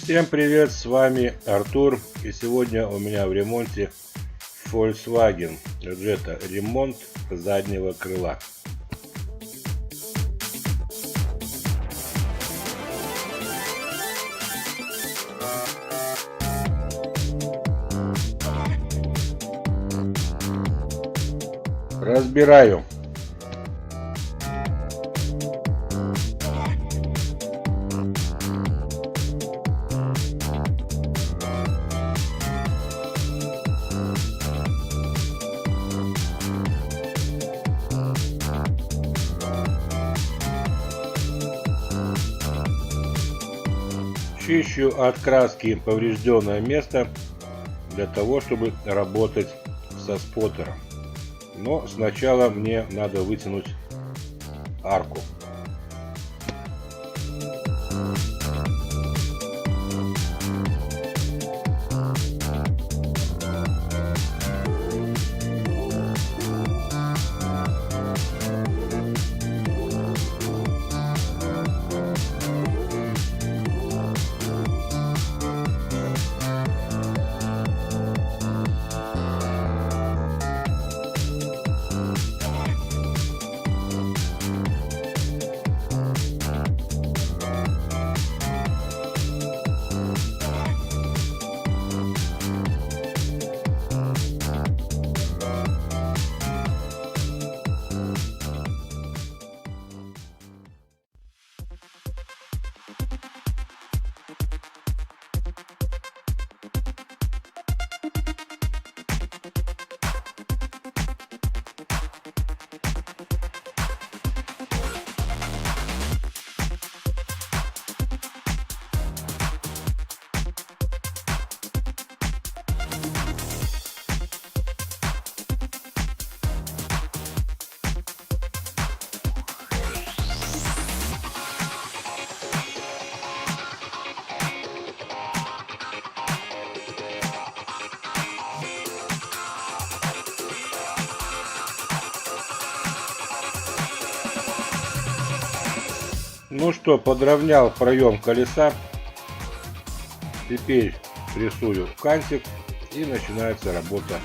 Всем привет, с вами Артур, и сегодня у меня в ремонте VW Jetta Ремонт заднего крыла. Разбираю. Чищу от краски поврежденное место для того, чтобы работать со споттером. Но сначала мне надо вытянуть арку. Ну что, подровнял проем колеса. Теперь прессую кантик и начинается работа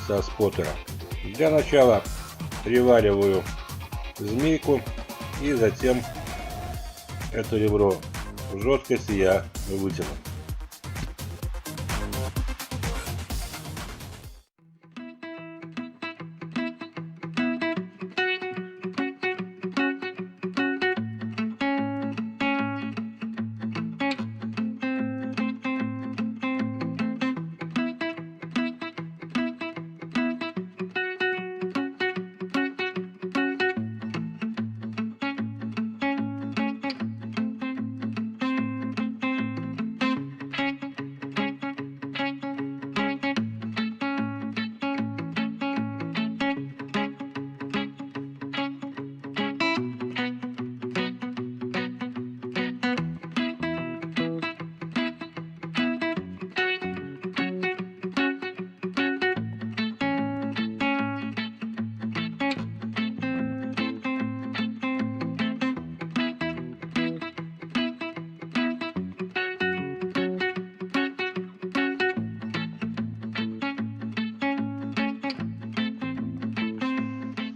со споттером. Для начала привариваю змейку и затем это ребро жесткости я вытяну.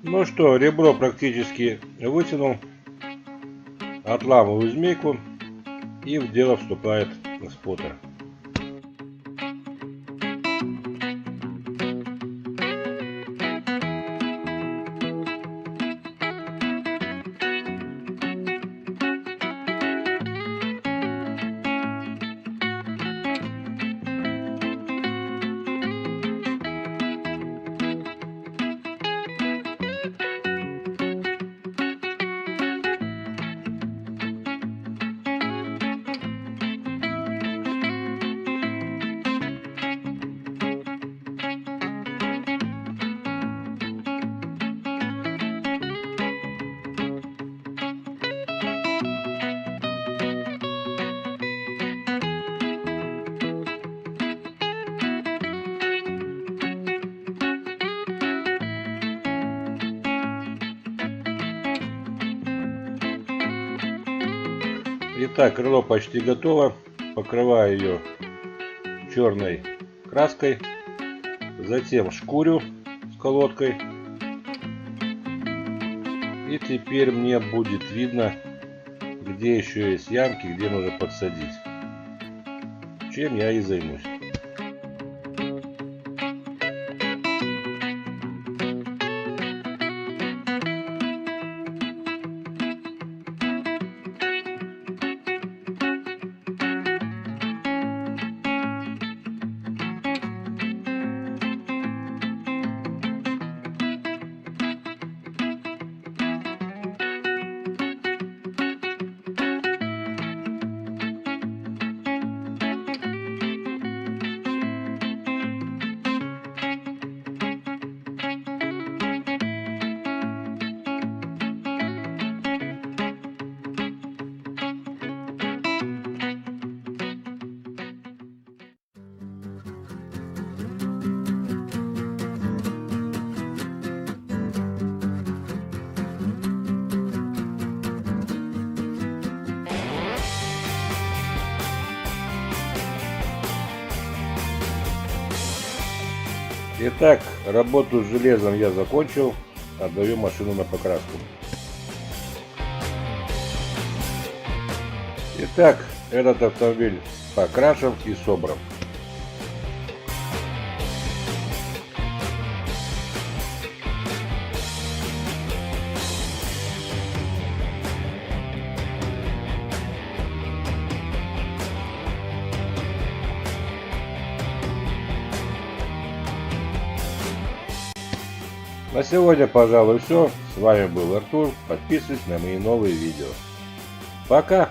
Ну что, ребро практически вытянул, отламываю змейку и в дело вступает споттер. Итак, крыло почти готово. покрываю ее черной краской, затем шкурю с колодкой. И теперь мне будет видно, где еще есть ямки, где нужно подсадить. Чем я и займусь. Итак, работу с железом я закончил, отдаю машину на покраску. Итак, этот автомобиль покрашен и собран. На сегодня, пожалуй, все. С вами был Артур. Подписывайтесь на мои новые видео. Пока!